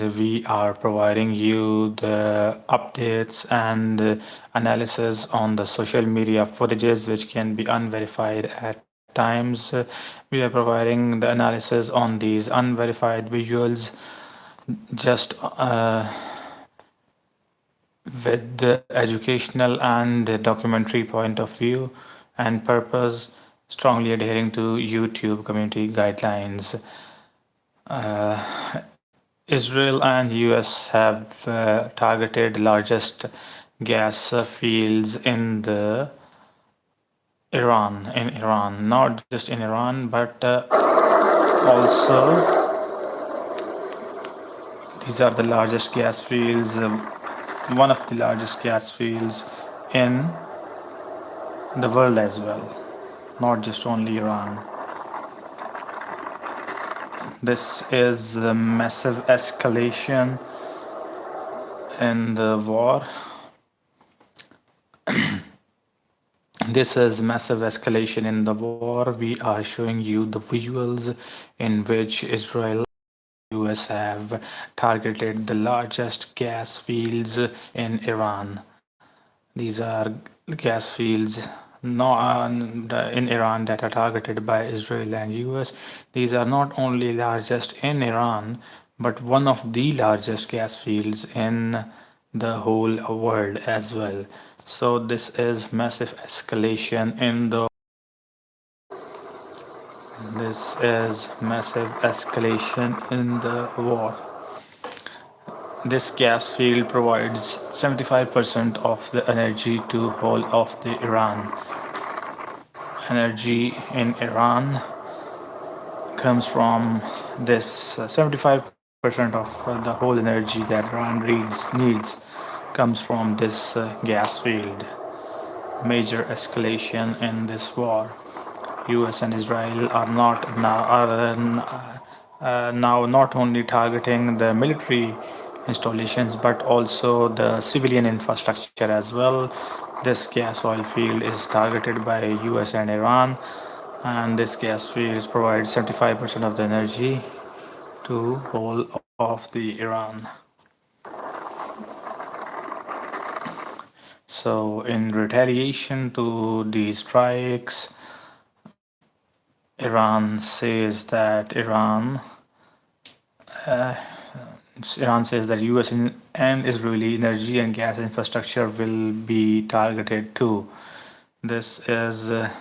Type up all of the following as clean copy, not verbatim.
we are providing you the updates and analysis on the social media footages which can be unverified at times. We are providing the analysis on these unverified visuals just with the educational and documentary point of view and purpose, strongly adhering to YouTube community guidelines. Israel and US have targeted largest gas fields in Iran, not just in Iran, but also these are the largest gas fields, one of the largest gas fields in the world as well, not just only Iran. This is a massive escalation in the war. This is massive escalation in the war. We are showing you the visuals in which Israel and US have targeted the largest gas fields in Iran. These are gas fields in Iran that are targeted by Israel and US. These are not only largest in Iran, but one of the largest gas fields in the whole world as well. So this is massive escalation in the war. This gas field provides 75% of the energy to whole of the Iran. Energy in Iran comes from this 75% of the whole energy that Iran needs comes from this gas field. Major escalation in this war. US and Israel are now not only targeting the military installations but also the civilian infrastructure as well. This gas oil field is targeted by US and Iran, and this gas field provides 75% of the energy to whole of the Iran. So in retaliation to these strikes, Iran says that US and Israeli energy and gas infrastructure will be targeted too. This is the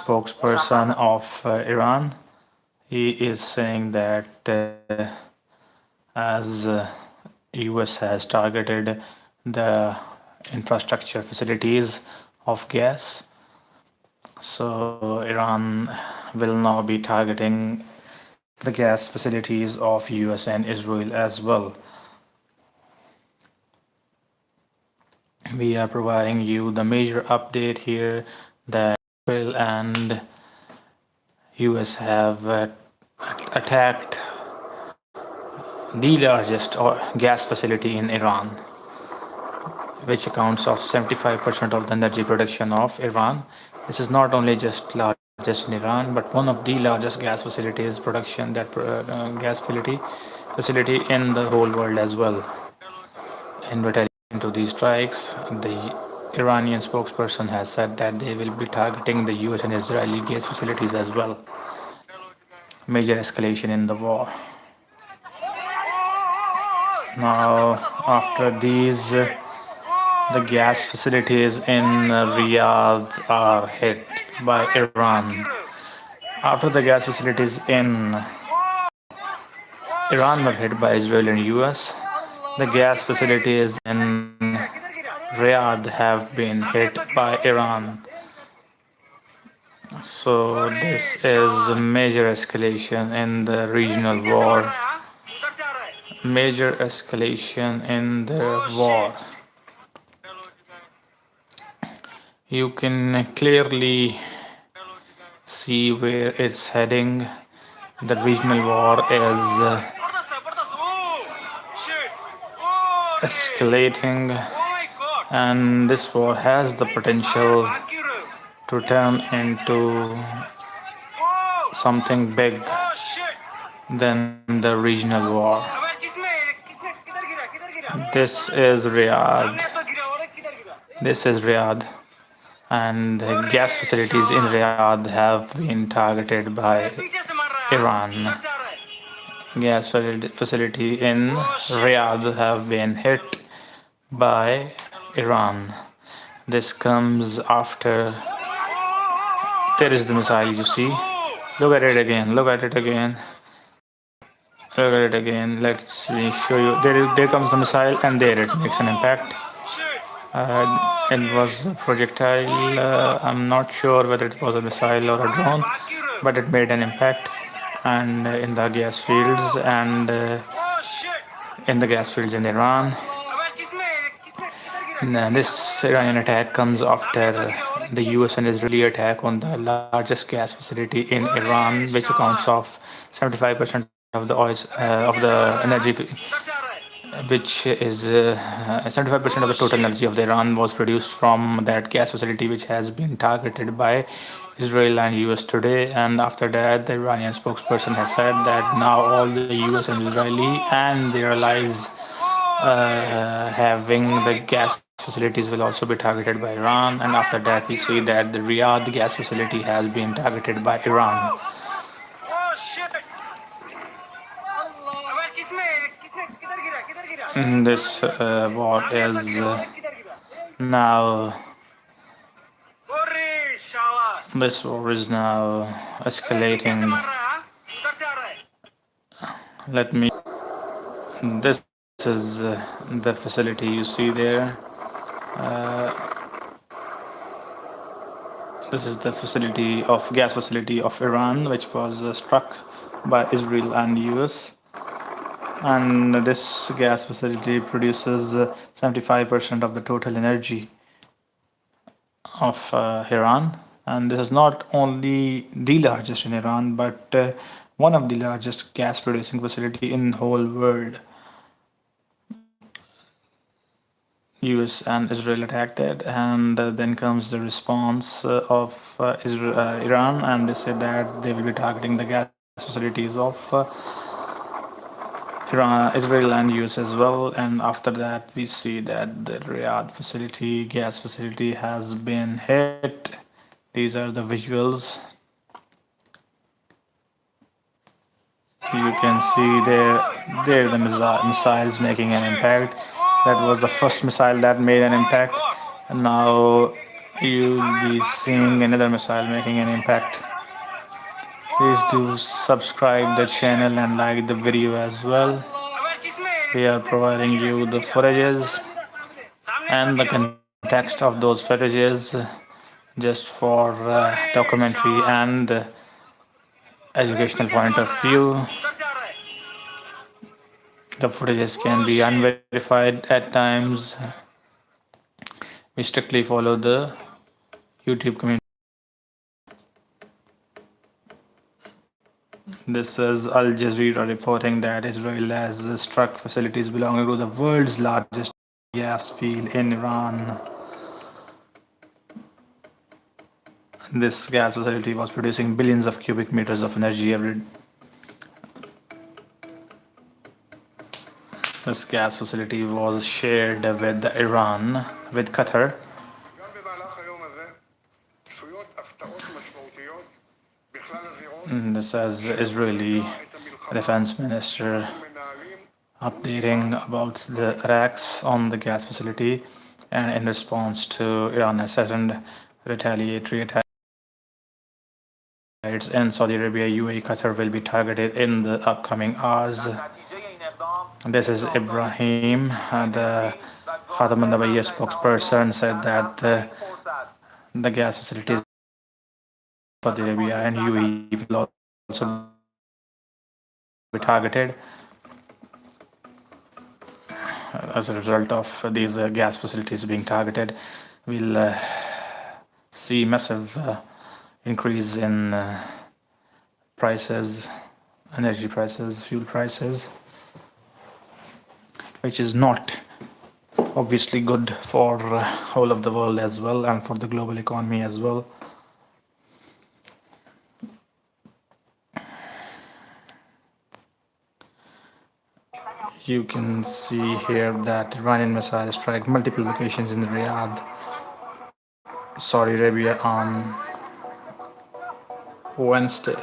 spokesperson of Iran. He is saying that as US has targeted the infrastructure facilities of gas, so Iran will now be targeting the gas facilities of US and Israel as well. We are providing you the major update here that Israel and US have attacked the largest gas facility in Iran, which accounts of 75% of the energy production of Iran. This is not only just largest in Iran, but one of the largest gas facilities gas facility in the whole world as well. In retaliation to these strikes, the Iranian spokesperson has said that they will be targeting the US and Israeli gas facilities as well. Major escalation in the war. Now, after these, the gas facilities in Riyadh are hit by Iran. After the gas facilities in Iran were hit by Israel and US, the gas facilities in Riyadh have been hit by Iran. So this is a major escalation in the regional war. Major escalation in the war. You can clearly see where it's heading. The regional war is escalating, and this war has the potential to turn into something big than the regional war. This is Riyadh. This is Riyadh, and the gas facilities in Riyadh have been targeted by Iran. Gas facility in Riyadh have been hit by Iran. This comes after there is the missile you see. Look at it again. Look at it again. Look at it again. Let's me show you. There comes the missile, and there it makes an impact. It was a projectile. I'm not sure whether it was a missile or a drone, but it made an impact, and in the gas fields and in the gas fields in Iran. This Iranian attack comes after the US and Israeli attack on the largest gas facility in Iran, which accounts of 75% of the oil of the energy, which is 75% of the total energy of the Iran was produced from that gas facility, which has been targeted by Israel and US today. And after that, the Iranian spokesperson has said that now all the US and Israeli and their allies having the gas facilities will also be targeted by Iran. And after that, we see that the Riyadh gas facility has been targeted by Iran. This war is now. This war is now escalating. Let me. This is the facility you see there. This is the facility of gas facility of Iran, which was struck by Israel and US. And this gas facility produces 75% of the total energy of Iran. And this is not only the largest in Iran, but one of the largest gas producing facility in the whole world. US and Israel attacked it, and then comes the response of Iran, and they said that they will be targeting the gas facilities of Iran, Israel and US as well. And after that, we see that the Riyadh facility, gas facility, has been hit. These are the visuals. You can see there the missiles making an impact. That was the first missile that made an impact, and now you'll be seeing another missile making an impact. Please do subscribe the channel and like the video as well. We are providing you the footages and the context of those footages just for documentary and educational point of view. The footages can be unverified at times. We strictly follow the YouTube community. This is Al Jazeera reporting that Israel has struck facilities belonging to the world's largest gas field in Iran. This gas facility was producing billions of cubic meters of energy every day. This gas facility was shared with Iran, with Qatar. This is Israeli Defense Minister updating about the attacks on the gas facility, and in response to Iran has threatened retaliatory attacks in Saudi Arabia, UAE, Qatar will be targeted in the upcoming hours. This is Ibrahim, the Khatam al-Nabawiyya spokesperson, said that the gas facilities in Saudi Arabia and UAE will also be targeted as a result of these gas facilities being targeted. We'll see massive increase in prices, energy prices, fuel prices, which is not obviously good for whole of the world as well, and for the global economy as well. You can see here that Iranian missiles strike multiple locations in Riyadh, Saudi Arabia on Wednesday.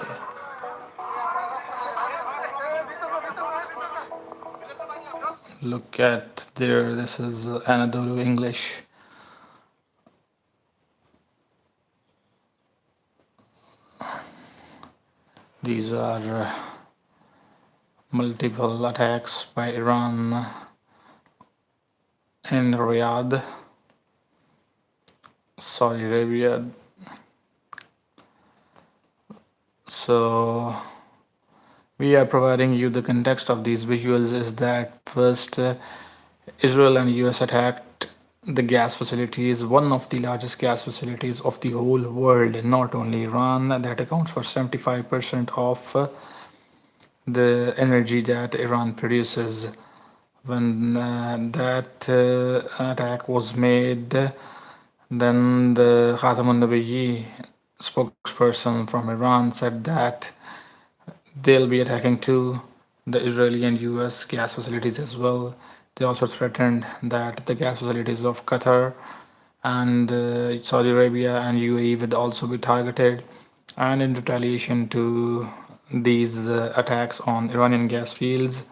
Look at there, this is Anadolu English. These are multiple attacks by Iran in Riyadh, Saudi Arabia. So we are providing you the context of these visuals is that first Israel and US attacked the gas facilities, one of the largest gas facilities of the whole world, not only Iran, that accounts for 75% of the energy that Iran produces. When that attack was made, then the Khatamun Nabiyyi spokesperson from Iran said that they'll be attacking too the Israeli and US gas facilities as well. They also threatened that the gas facilities of Qatar and Saudi Arabia and UAE would also be targeted. And in retaliation to these attacks on Iranian gas fields,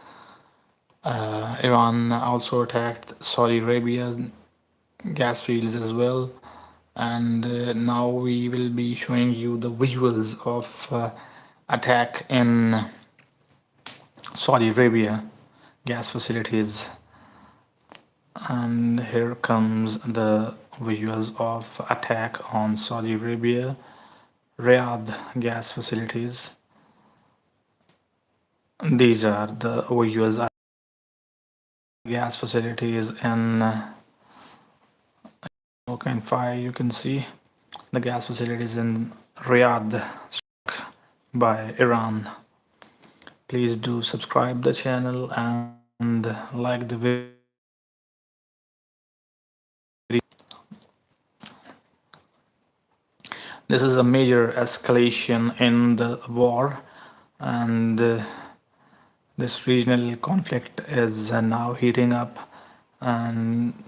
Iran also attacked Saudi Arabia gas fields as well. And now we will be showing you the visuals of attack in Saudi Arabia gas facilities. And here comes the visuals of attack on Saudi Arabia Riyadh gas facilities. These are the visuals of gas facilities in Smoke and Fire. You can see the gas facilities in Riyadh struck by Iran. Please do subscribe the channel and like the video. This is a major escalation in the war, and this regional conflict is now heating up, and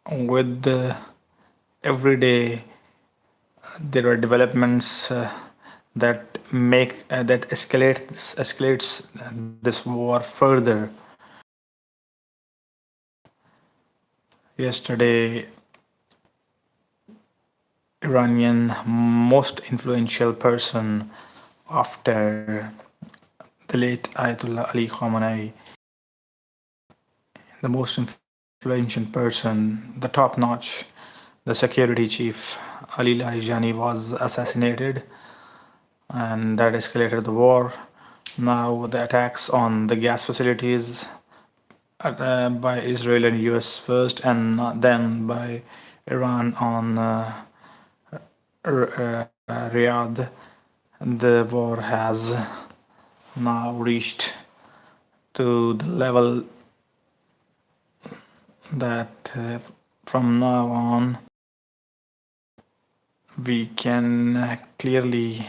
with every day there are developments that escalates this war further. Yesterday, Iranian most influential person after the late Ayatollah Ali Khamenei, the most influential person, the top notch, the security chief Ali Larijani was assassinated, and that escalated the war. Now the attacks on the gas facilities by Israel and US first, and then by Iran on Riyadh. The war has now reached to the level that from now on we can clearly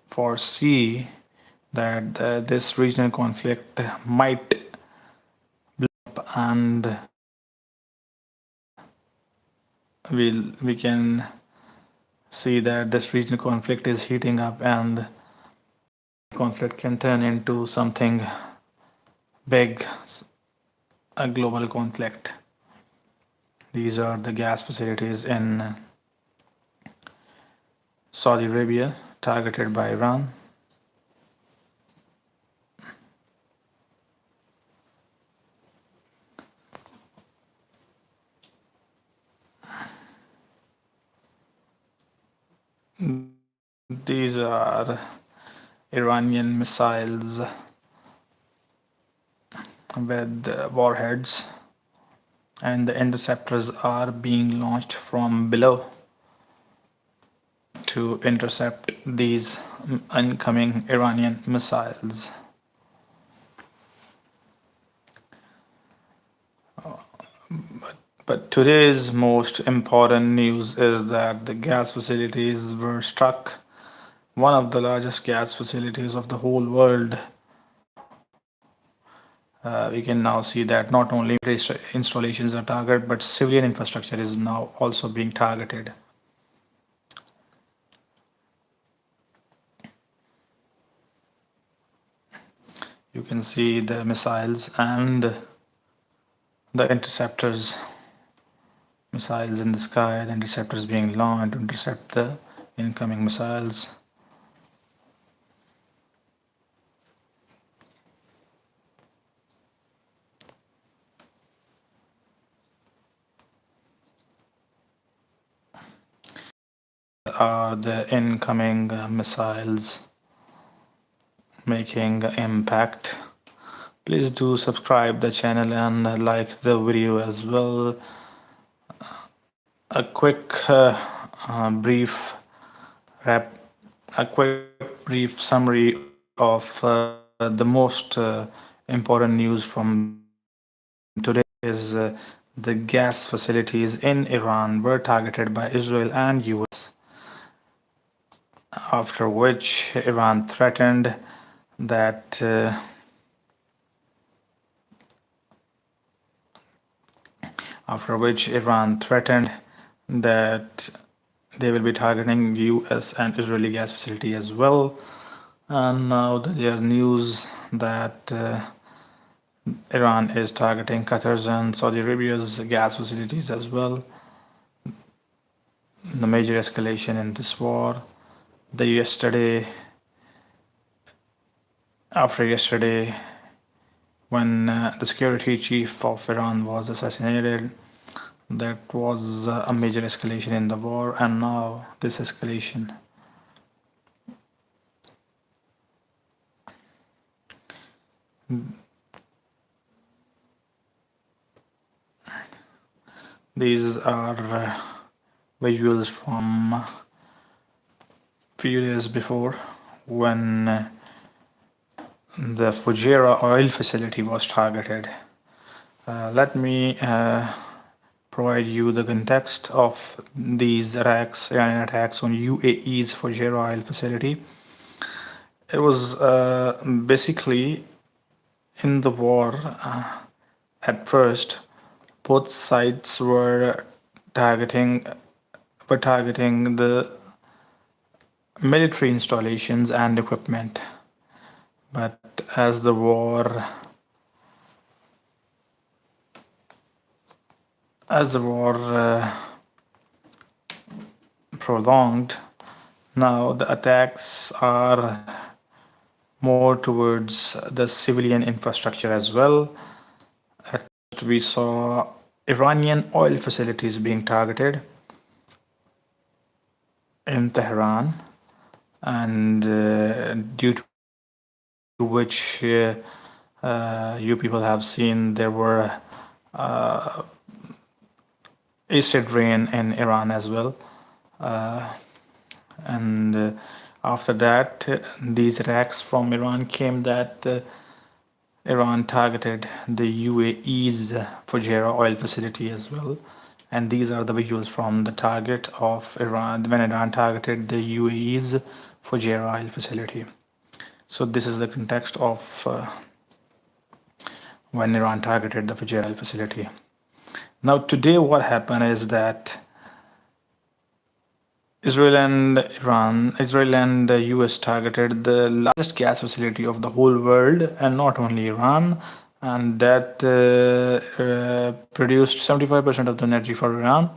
foresee that this regional conflict might blow up, and we can see that this regional conflict is heating up, and conflict can turn into something big, a global conflict. These are the gas facilities in Saudi Arabia targeted by Iran. These are Iranian missiles with warheads, and the interceptors are being launched from below to intercept these incoming Iranian missiles. But today's most important news is that the gas facilities were struck, one of the largest gas facilities of the whole world, We can now see that not only installations are targeted, but civilian infrastructure is now also being targeted. You can see the missiles and the interceptors, missiles in the sky, the interceptors being launched to intercept the incoming missiles. Are the incoming missiles making impact? Please do subscribe the channel and like the video as well. A quick brief wrap, a quick brief summary of the most important news from today is the gas facilities in Iran were targeted by Israel and US, after which Iran threatened that they will be targeting US and Israeli gas facility as well. And now there are news that Iran is targeting Qatar's and Saudi Arabia's gas facilities as well. The major escalation in this war. After yesterday, when the security chief of Iran was assassinated, that was a major escalation in the war, and now this escalation. These are visuals from few days before, when the Fujairah oil facility was targeted. Let me provide you the context of these attacks, Iranian attacks on UAE's Fujairah oil facility. It was basically in the war. At first, both sides were targeting the military installations and equipment, but as the war prolonged, now the attacks are more towards the civilian infrastructure as well. We saw Iranian oil facilities being targeted in Tehran, and due to which you people have seen there were acid rain in Iran as well. And after that, these attacks from Iran came that Iran targeted the UAE's Fujairah oil facility as well. And these are the visuals from the target of Iran when Iran targeted the UAE's Fujairah oil facility. So this is the context of when Iran targeted the Fujairah oil facility. Now today what happened is that Israel and the US targeted the largest gas facility of the whole world, and not only Iran, and that produced 75% of the energy for Iran.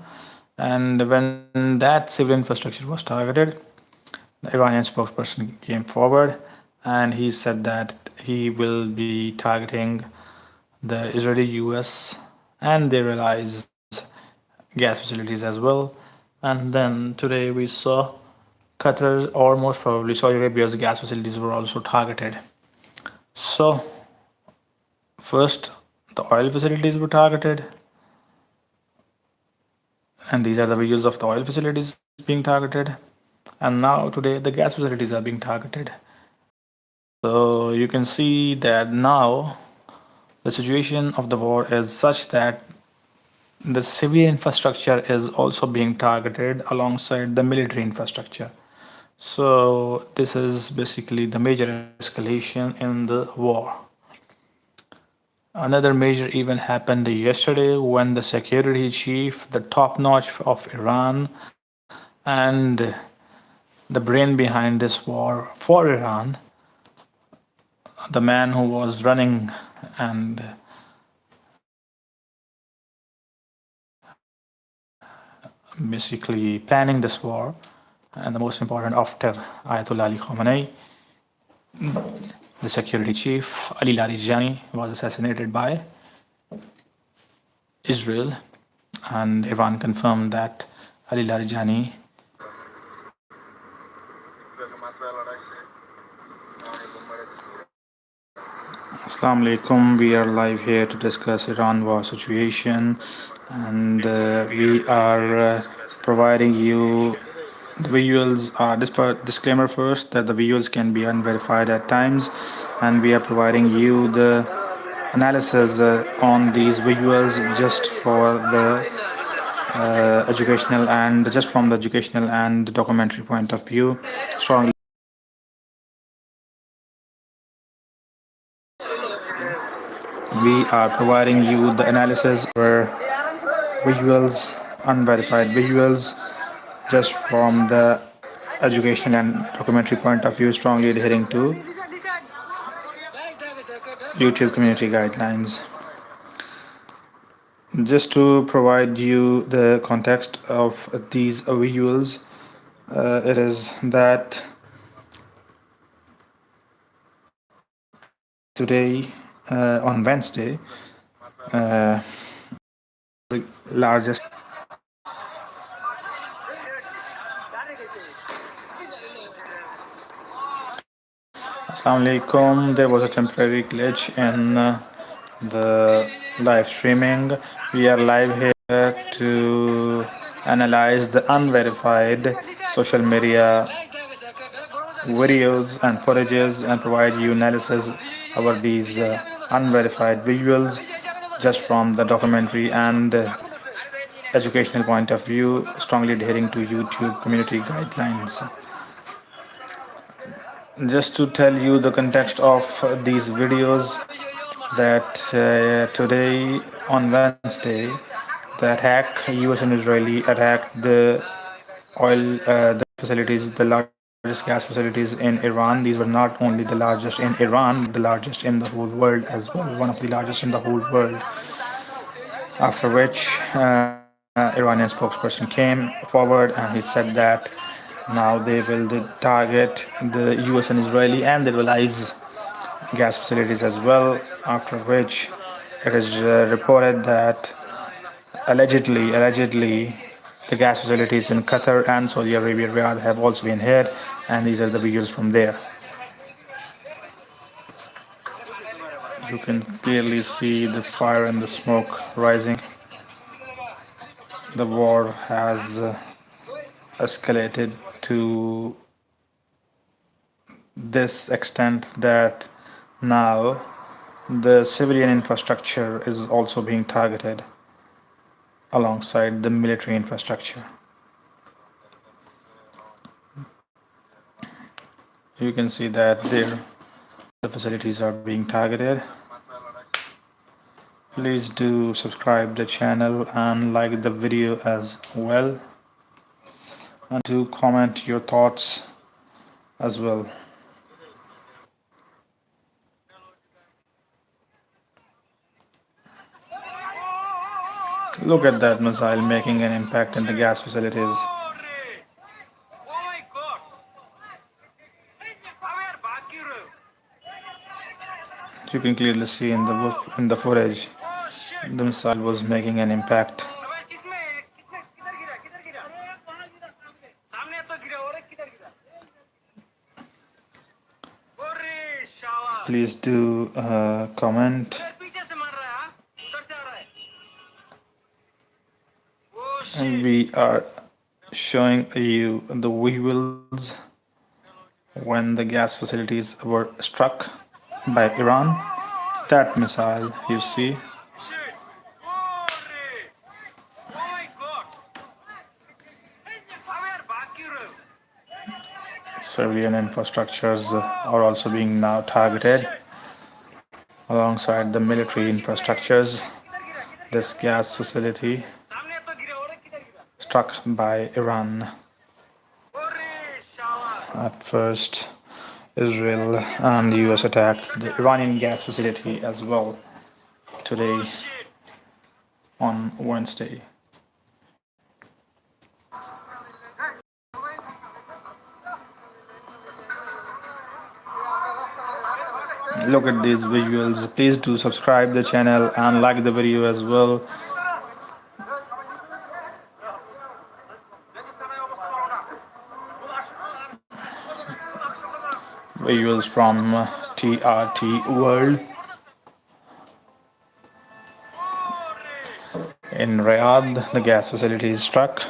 And when that civil infrastructure was targeted, the Iranian spokesperson came forward and he said that he will be targeting the Israeli US and their allies' gas facilities as well. And then today we saw Qatar's, or most probably Saudi Arabia's gas facilities were also targeted. So first the oil facilities were targeted, and these are the visuals of the oil facilities being targeted, and now today the gas facilities are being targeted. So you can see that now the situation of the war is such that the civil infrastructure is also being targeted alongside the military infrastructure. So this is basically the major escalation in the war. Another major event happened yesterday when the security chief, the top notch of Iran, and the brain behind this war for Iran, the man who was running and basically planning this war, and the most important after Ayatollah Ali Khamenei, the security chief Ali Larijani was assassinated by Israel, and Iran confirmed that Ali Larijani. Assalamu alaikum. We are live here to discuss Iran war situation, and we are providing you the visuals. Disclaimer first that the visuals can be unverified at times, and we are providing you the analysis on these visuals just for the educational and just from the educational and documentary point of view. Strongly, we are providing you the analysis or visuals, unverified visuals, just from the educational and documentary point of view, strongly adhering to YouTube community guidelines. Just to provide you the context of these visuals, it is that today, on Wednesday, the largest. Assalamu alaikum. There was a temporary glitch in the live streaming. We are live here to analyze the unverified social media videos and footages and provide you analysis about these unverified visuals just from the documentary and educational point of view, strongly adhering to YouTube community guidelines. Just to tell you the context of these videos, that today on Wednesday, US and Israeli attacked the oil the facilities, the largest gas facilities in Iran. These were not only the largest in Iran, but the largest in the whole world as well, one of the largest in the whole world. After which, Iranian spokesperson came forward and he said that now they will target the US and Israeli and the allies gas facilities as well. After which, it is reported that allegedly, the gas facilities in Qatar and Saudi Arabia, Riyadh, have also been hit, and these are the visuals from there. You can clearly see the fire and the smoke rising. The war has escalated to this extent that now the civilian infrastructure is also being targeted alongside the military infrastructure. You can see that there the facilities are being targeted. Please do subscribe the channel and like the video as well, and do comment your thoughts as well. Look at that missile making an impact in the gas facilities. You can clearly see in the footage, the missile was making an impact. Please do comment. And we are showing you the visuals when the gas facilities were struck by Iran. That missile you see. Civilian infrastructures are also being now targeted alongside the military infrastructures. This gas facility struck by Iran. At first, Israel and the US attacked the Iranian gas facility as well today on Wednesday. Look at these visuals. Please do subscribe the channel and like the video as well. Visuals from TRT World in Riyadh. The gas facility is struck.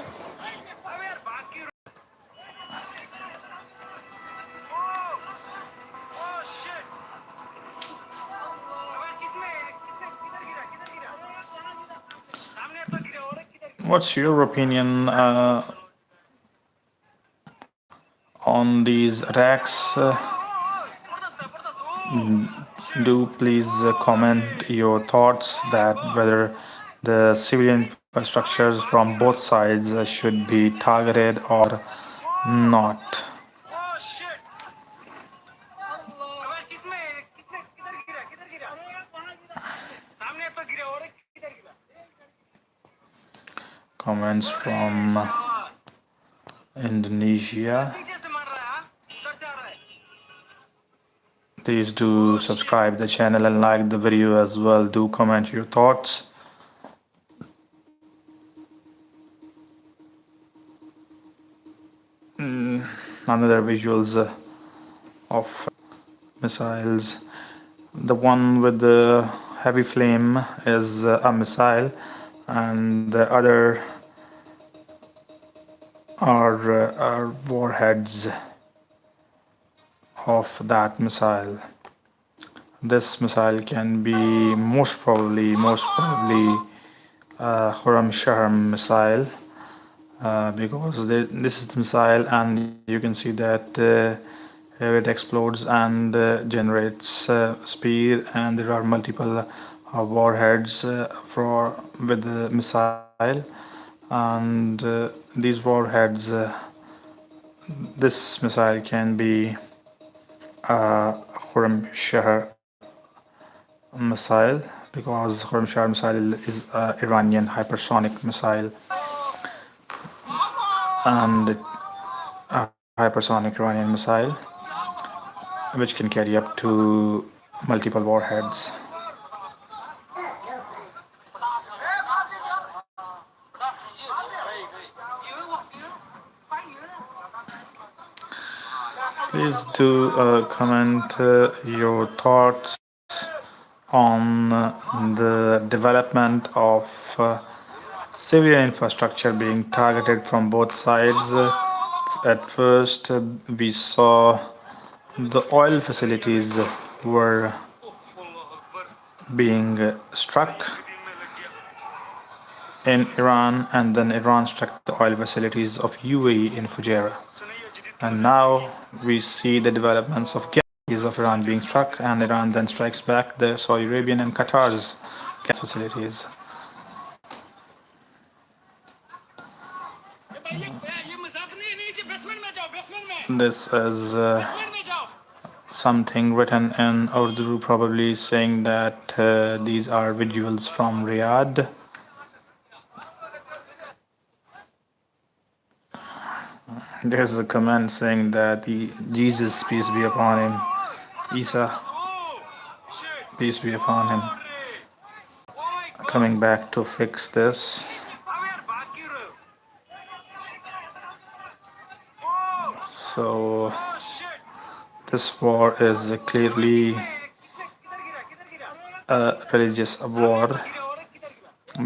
What's your opinion on these attacks? Do please comment your thoughts that whether the civilian infrastructures from both sides should be targeted or not. Comments from Indonesia. Please do subscribe the channel and like the video as well. Do comment your thoughts. Another visuals of missiles. The one with the heavy flame is a missile, and the other are warheads of that missile. This missile can be most probably Khurram-Shah missile, because this is the missile, and you can see that here it explodes and generates speed, and there are multiple warheads with the missile, and these warheads, this missile can be Khurram-Shah missile, because Khurram-Shah missile is an Iranian hypersonic missile, and a hypersonic Iranian missile which can carry up to multiple warheads. Please do comment your thoughts on the development of civilian infrastructure being targeted from both sides. At first, we saw the oil facilities were being struck in Iran, and then Iran struck the oil facilities of UAE in Fujairah. And now we see the developments of gas of Iran being struck, and Iran then strikes back the Saudi Arabian and Qatar's gas facilities. This is something written in Urdu, probably saying that these are visuals from Riyadh. There's a comment saying that Jesus, peace be upon him, Isa, peace be upon him, coming back to fix this. So this war is clearly a religious war,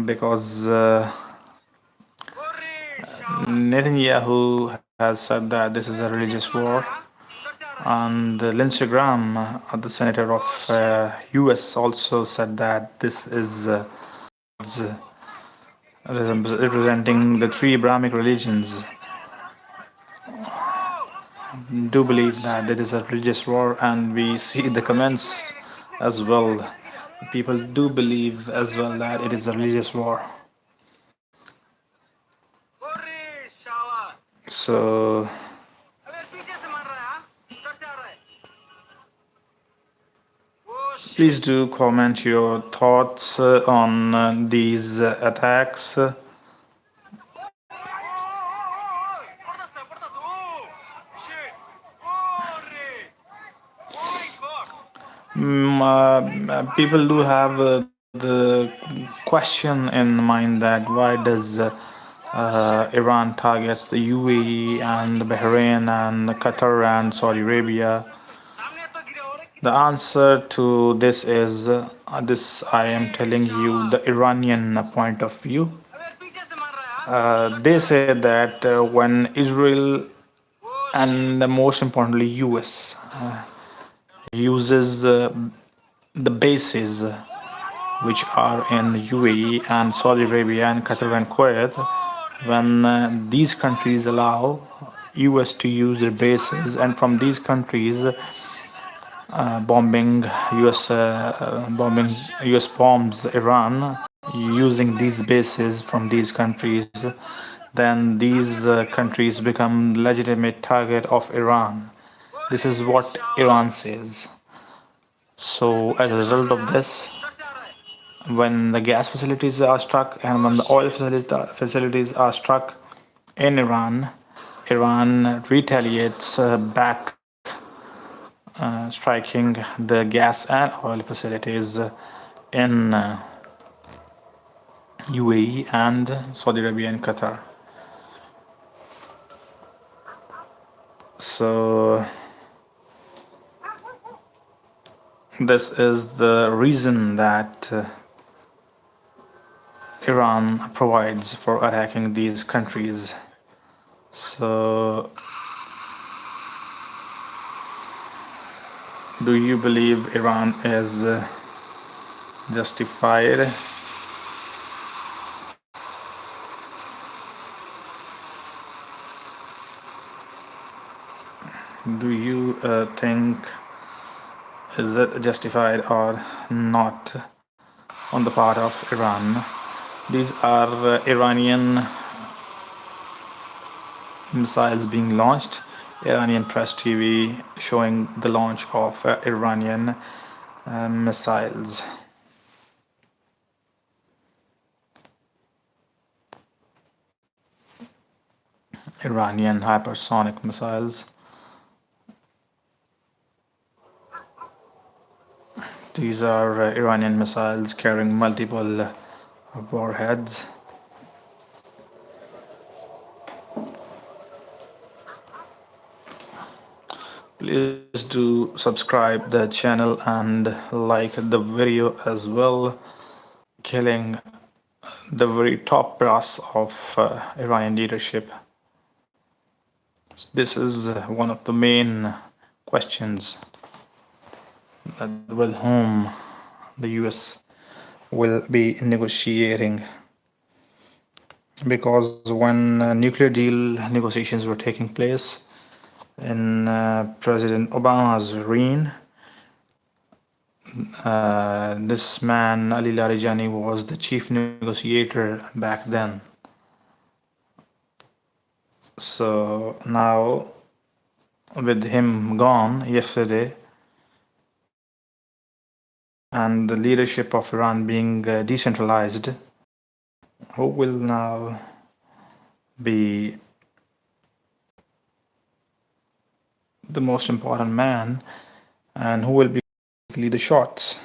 because Netanyahu has said that this is a religious war, and Lindsey Graham, the senator of US, also said that this is representing the three Abrahamic religions. Do believe that it is a religious war, and we see the comments as well people do believe as well that it is a religious war. So please do comment your thoughts on these attacks. People do have the question in mind that why does Iran targets the UAE and Bahrain and Qatar and Saudi Arabia? The answer to this is this I am telling you the Iranian point of view. They say that when Israel and most importantly US uses the bases which are in UAE and Saudi Arabia and Qatar and Kuwait, when these countries allow US to use their bases and from these countries bombing US bombs Iran using these bases from these countries, then these countries become legitimate target of Iran. This is what Iran says. So as a result of this, when the gas facilities are struck and when the oil facilities are struck in Iran, Iran retaliates back, striking the gas and oil facilities in UAE and Saudi Arabia and Qatar. So this is the reason that Iran provides for attacking these countries. So do you believe Iran is justified? Do you think is it justified or not on the part of Iran? These are Iranian missiles being launched. Iranian press TV showing the launch of Iranian missiles. Iranian hypersonic missiles. These are Iranian missiles carrying multiple warheads. Please do subscribe the channel and like the video as well. Killing the very top brass of Iranian leadership. This is one of the main questions with whom the US will be negotiating, because when nuclear deal negotiations were taking place in President Obama's reign, this man Ali Larijani was the chief negotiator back then. So now with him gone yesterday and the leadership of Iran being decentralized, who will now be the most important man and who will be the shots?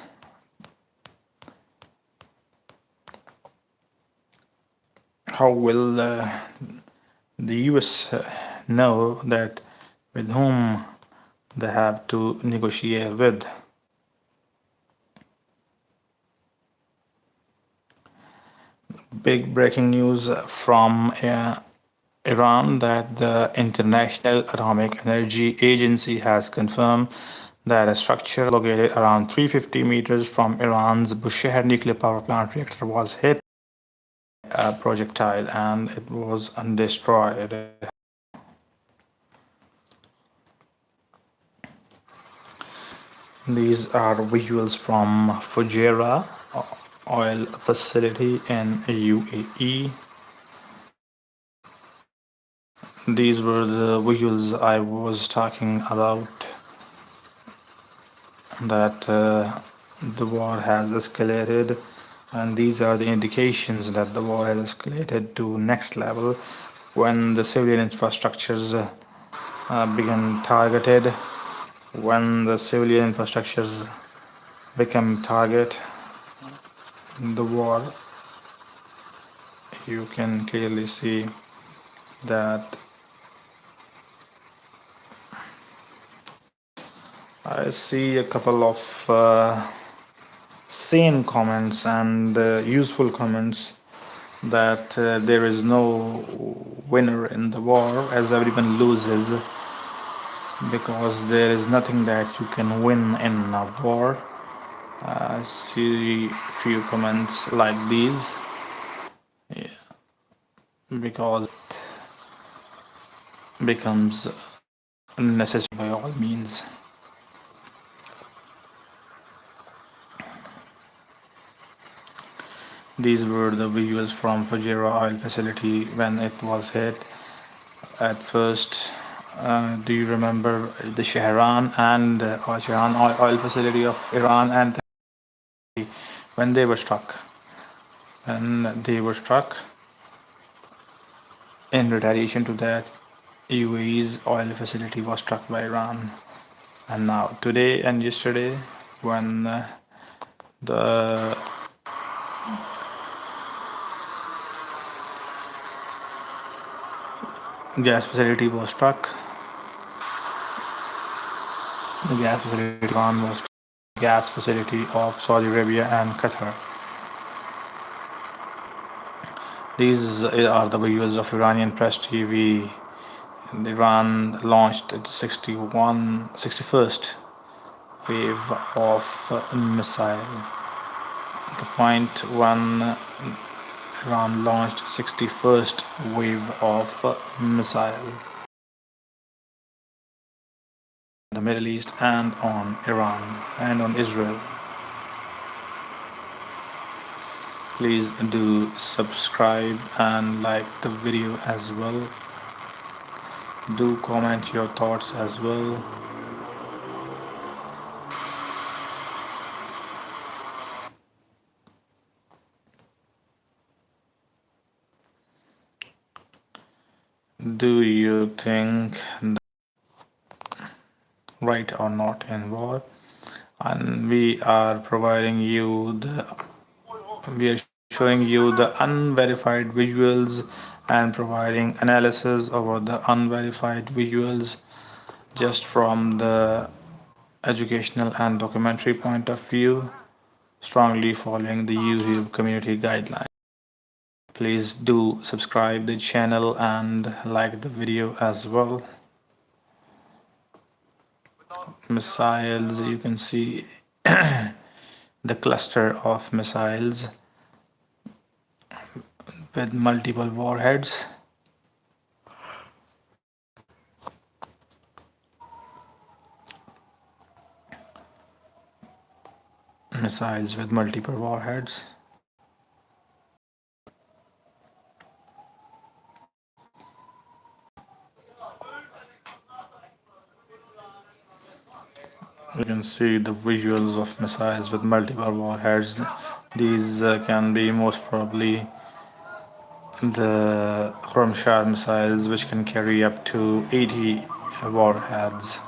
How will the US know that with whom they have to negotiate with? Big breaking news from Iran that the International Atomic Energy Agency has confirmed that a structure located around 350 meters from Iran's Bushehr nuclear power plant reactor was hit by a projectile and it was undestroyed. These are visuals from Fujairah oil facility in UAE. These were the visuals I was talking about, that the war has escalated, and these are the indications that the war has escalated to next level when the civilian infrastructures become targeted. When the civilian infrastructures become target, the war, you can clearly see that. I see a couple of sane comments and useful comments that there is no winner in the war as everyone loses, because there is nothing that you can win in a war. I see few comments like these, yeah, because it becomes necessary by all means. These were the visuals from Fujairah oil facility when it was hit at first. Do you remember the Shahran and Shahran oil facility of Iran and when they were struck? And they were struck in retaliation to that. UAE's oil facility was struck by Iran. And now, today and yesterday, when the gas facility was struck, the gas facility of Iran was struck, gas facility of Saudi Arabia and Qatar. These are the visuals of Iranian press TV. Iran launched its 61st wave of missile. The point when Iran launched 61st wave of missile in the Middle East and on Iran and on Israel. Please do subscribe and like the video as well. Do comment your thoughts as well. Do you think right or not in war? And we are showing you the unverified visuals and providing analysis over the unverified visuals just from the educational and documentary point of view, strongly following the YouTube community guidelines. Please do subscribe the channel and like the video as well. Missiles, you can see the cluster of missiles with multiple warheads. Missiles with multiple warheads. You can see the visuals of missiles with multiple warheads. These can be most probably the Hormuz missiles, which can carry up to 80 warheads.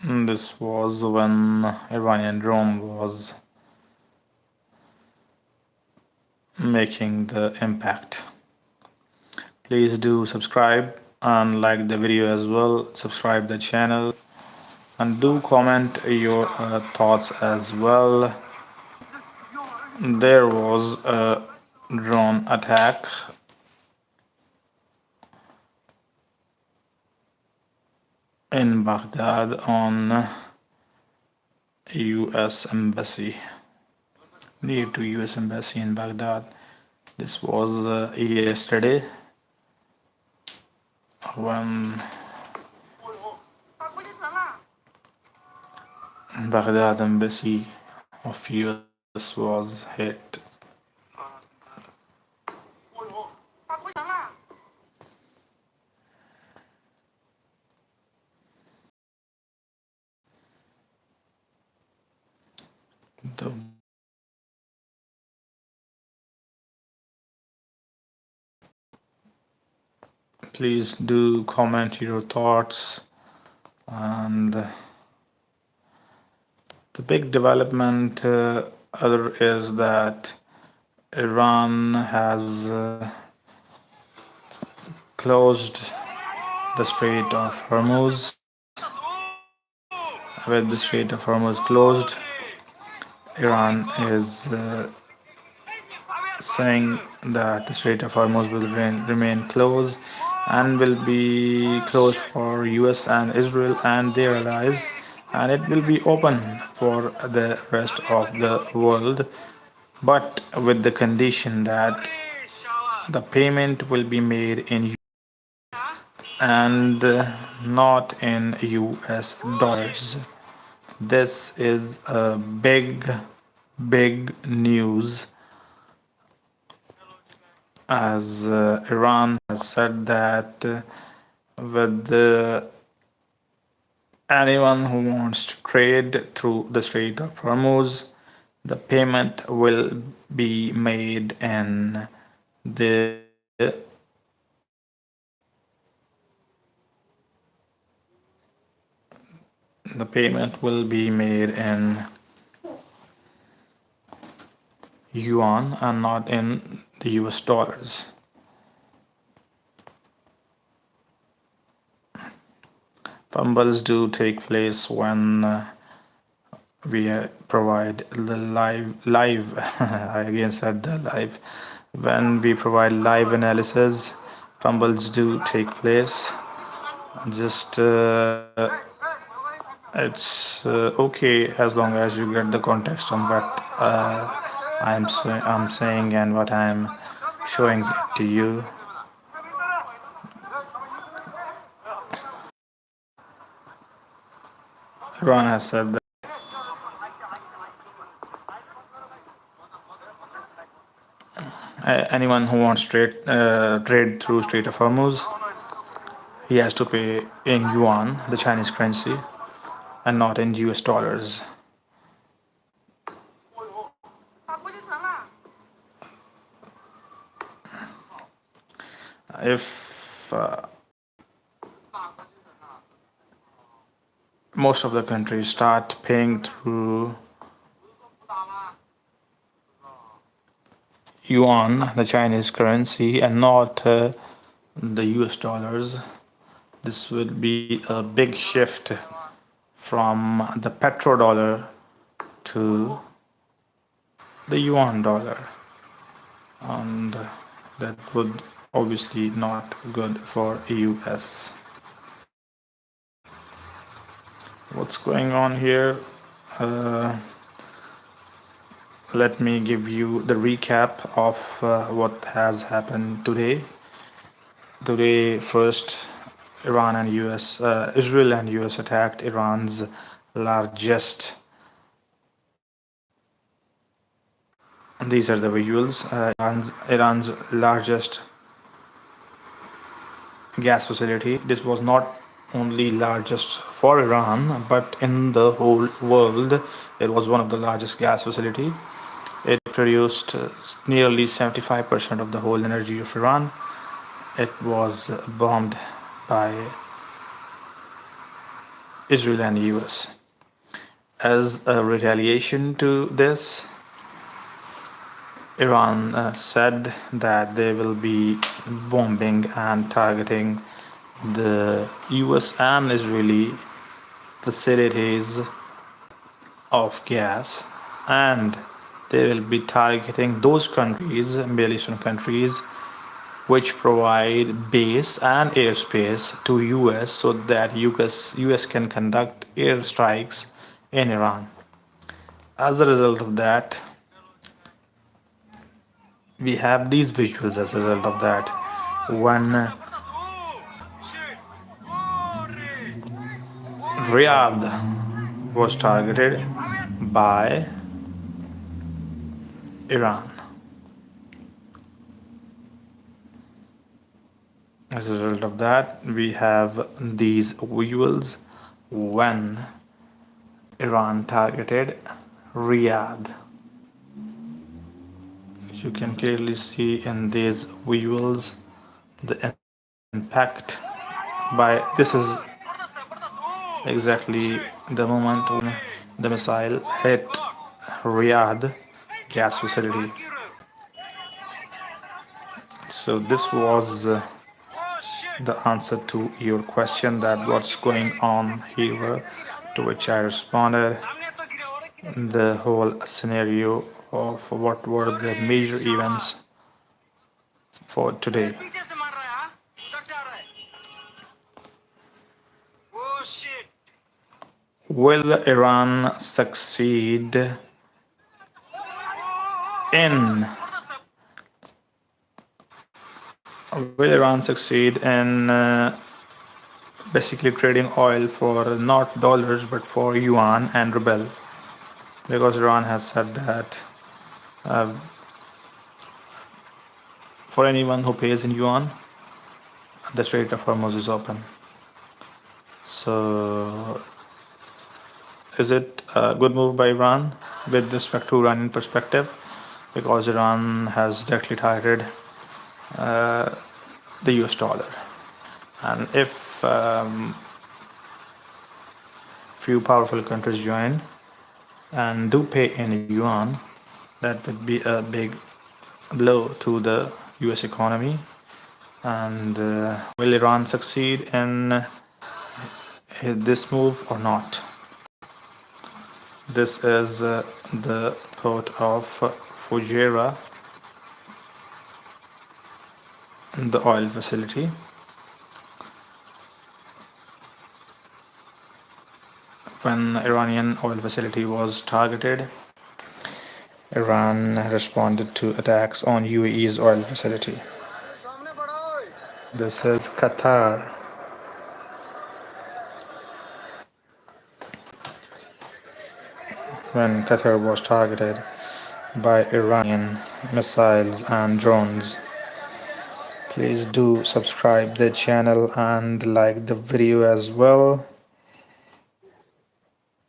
This was when Iranian drone was making the impact. Please do subscribe and like the video as well. Subscribe the channel and do comment your thoughts as well. There was a drone attack in Baghdad on US embassy, near to US embassy in Baghdad. This was yesterday when Baghdad embassy of US was hit. The Please do comment your thoughts. And the big development other is that Iran has closed the Strait of Hormuz. With the Strait of Hormuz closed, Iran is saying that the Strait of Hormuz will remain closed and will be closed for US and Israel and their allies, and it will be open for the rest of the world, but with the condition that the payment will be made in and not in US dollars. This is a big news, as Iran has said that with anyone who wants to trade through the Strait of Hormuz, the payment will be made in the payment will be made in yuan and not in the US dollars. Fumbles do take place when we provide the live I again said the live when we provide live analysis. Fumbles do take place. Just it's okay as long as you get the context on what I'm saying and what I'm showing it to you. Ron has said that anyone who wants trade through Strait of Hormuz, he has to pay in yuan, the Chinese currency, and not in US dollars. If most of the countries start paying through yuan, the Chinese currency, and not the US dollars, this will be a big shift from the petrodollar to the yuan dollar, and that would obviously not good for US. What's going on here? Let me give you the recap of what has happened today. Today, first, Israel and US attacked Iran's largest. These are the visuals. Iran's largest gas facility. This was not only largest for Iran, but in the whole world, it was one of the largest gas facility. It produced nearly 75% of the whole energy of Iran. It was bombed by Israel and US. As a retaliation to this, Iran said that they will be bombing and targeting the US and Israeli facilities of gas, and they will be targeting those countries, Middle Eastern countries, which provide base and airspace to US so that US can conduct airstrikes in Iran. As a result of that, we have these visuals as a result of that. When Riyadh was targeted by Iran. As a result of that, we have these visuals when Iran targeted Riyadh. You can clearly see in these visuals the impact by this is exactly the moment when the missile hit Riyadh gas facility. So this was the answer to your question, that what's going on here, to which I responded the whole scenario of what were the major events for today. Will Iran succeed in basically trading oil for not dollars but for yuan and ruble? Because Iran has said that for anyone who pays in yuan, the Strait of Hormuz is open. So, is it a good move by Iran with respect to Iranian perspective? Because Iran has directly targeted the US dollar. And if few powerful countries join and do pay in yuan, that would be a big blow to the US economy. And will Iran succeed in this move or not? This is the thought of Fujairah, the oil facility. When Iranian oil facility was targeted, Iran responded to attacks on UAE's oil facility. This is Qatar. When Qatar was targeted by Iranian missiles and drones. Please do subscribe the channel and like the video as well.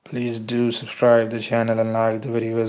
Please do subscribe the channel and like the video as well.